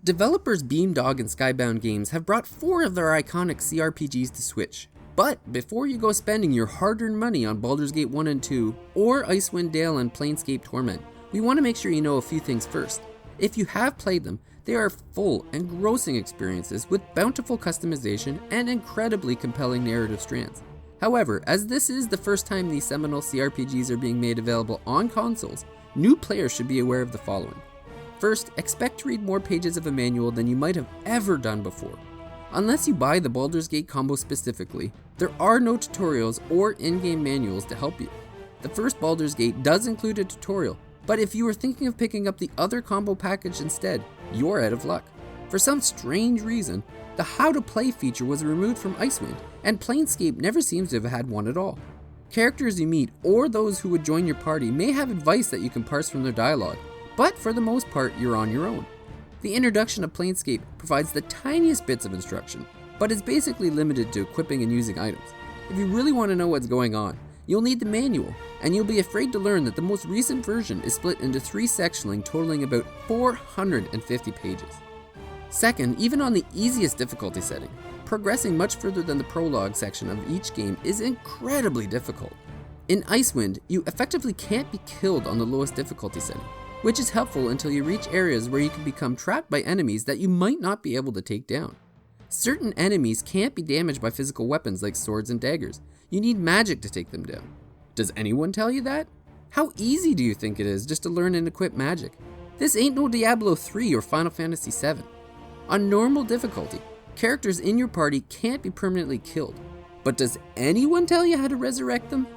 Developers Beamdog and Skybound Games have brought 4 of their iconic CRPGs to Switch. But before you go spending your hard-earned money on Baldur's Gate 1 and 2, or Icewind Dale and Planescape Torment, we want to make sure you know a few things first. If you have played them, they are full, engrossing experiences with bountiful customization and incredibly compelling narrative strands. However, as this is the first time these seminal CRPGs are being made available on consoles, new players should be aware of the following. First, expect to read more pages of a manual than you might have ever done before. Unless you buy the Baldur's Gate combo specifically, there are no tutorials or in-game manuals to help you. The first Baldur's Gate does include a tutorial, but if you were thinking of picking up the other combo package instead, you're out of luck. For some strange reason, the How to Play feature was removed from Icewind, and Planescape never seems to have had one at all. Characters you meet or those who would join your party may have advice that you can parse from their dialogue, but for the most part, you're on your own. The introduction of Planescape provides the tiniest bits of instruction, but is basically limited to equipping and using items. If you really want to know what's going on, you'll need the manual, and you'll be afraid to learn that the most recent version is split into 3 sectioning totaling about 450 pages. Second, even on the easiest difficulty setting, progressing much further than the prologue section of each game is incredibly difficult. In Icewind, you effectively can't be killed on the lowest difficulty setting, which is helpful until you reach areas where you can become trapped by enemies that you might not be able to take down. Certain enemies can't be damaged by physical weapons like swords and daggers. You need magic to take them down. Does anyone tell you that? How easy do you think it is just to learn and equip magic? This ain't no Diablo 3 or Final Fantasy 7. On normal difficulty, characters in your party can't be permanently killed. But does anyone tell you how to resurrect them?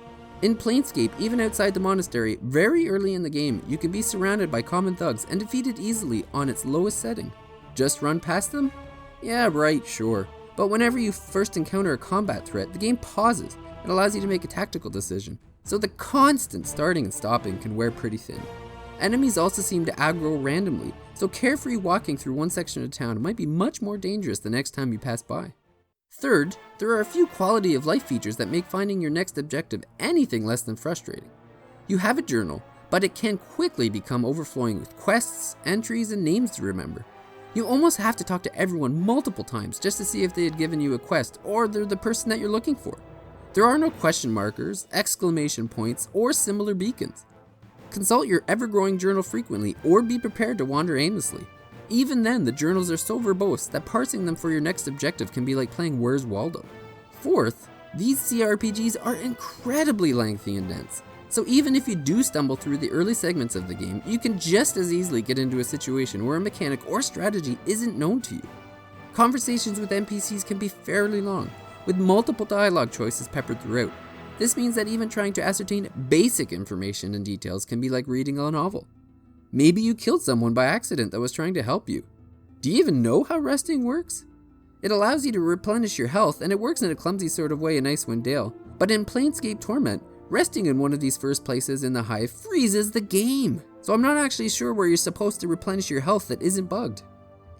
In Planescape, even outside the monastery, very early in the game, you can be surrounded by common thugs and defeated easily on its lowest setting. Just run past them? Yeah, right, sure. But whenever you first encounter a combat threat, the game pauses and allows you to make a tactical decision. So the constant starting and stopping can wear pretty thin. Enemies also seem to aggro randomly, so carefree walking through one section of town might be much more dangerous the next time you pass by. Third, there are a few quality of life features that make finding your next objective anything less than frustrating. You have a journal, but it can quickly become overflowing with quests, entries, and names to remember. You almost have to talk to everyone multiple times just to see if they had given you a quest or they're the person that you're looking for. There are no question markers, exclamation points, or similar beacons. Consult your ever-growing journal frequently or be prepared to wander aimlessly. Even then, the journals are so verbose that parsing them for your next objective can be like playing Where's Waldo. Fourth, these CRPGs are incredibly lengthy and dense, so even if you do stumble through the early segments of the game, you can just as easily get into a situation where a mechanic or strategy isn't known to you. Conversations with NPCs can be fairly long, with multiple dialogue choices peppered throughout. This means that even trying to ascertain basic information and details can be like reading a novel. Maybe you killed someone by accident that was trying to help you. Do you even know how resting works? It allows you to replenish your health, and it works in a clumsy sort of way in Icewind Dale. But in Planescape Torment, resting in one of these first places in the hive freezes the game. So I'm not actually sure where you're supposed to replenish your health that isn't bugged.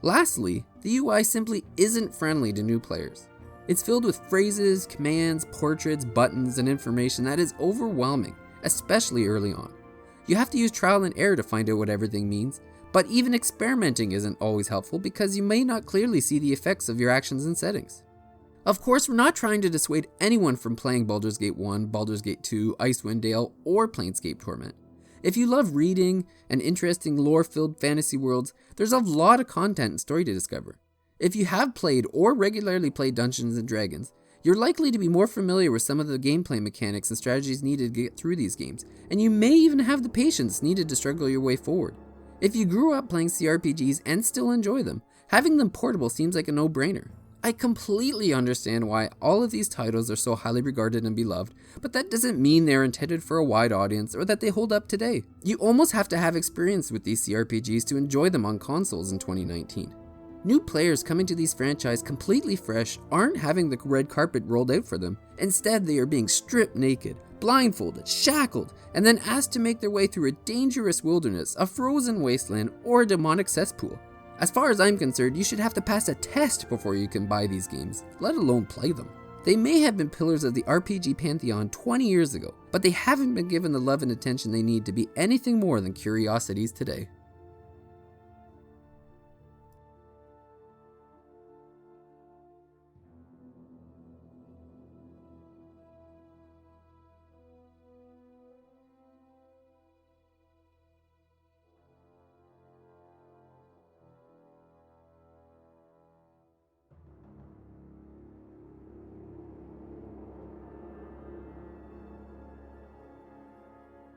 Lastly, the UI simply isn't friendly to new players. It's filled with phrases, commands, portraits, buttons, and information that is overwhelming, especially early on. You have to use trial and error to find out what everything means, but even experimenting isn't always helpful because you may not clearly see the effects of your actions and settings. Of course, we're not trying to dissuade anyone from playing Baldur's Gate 1, Baldur's Gate 2, Icewind Dale, or Planescape Torment. If you love reading and interesting lore-filled fantasy worlds, there's a lot of content and story to discover. If you have played or regularly play Dungeons & Dragons, you're likely to be more familiar with some of the gameplay mechanics and strategies needed to get through these games, and you may even have the patience needed to struggle your way forward. If you grew up playing CRPGs and still enjoy them, having them portable seems like a no-brainer. I completely understand why all of these titles are so highly regarded and beloved, but that doesn't mean they're intended for a wide audience or that they hold up today. You almost have to have experience with these CRPGs to enjoy them on consoles in 2019. New players coming to these franchises completely fresh aren't having the red carpet rolled out for them. Instead, they are being stripped naked, blindfolded, shackled, and then asked to make their way through a dangerous wilderness, a frozen wasteland, or a demonic cesspool. As far as I'm concerned, you should have to pass a test before you can buy these games, let alone play them. They may have been pillars of the RPG pantheon 20 years ago, but they haven't been given the love and attention they need to be anything more than curiosities today.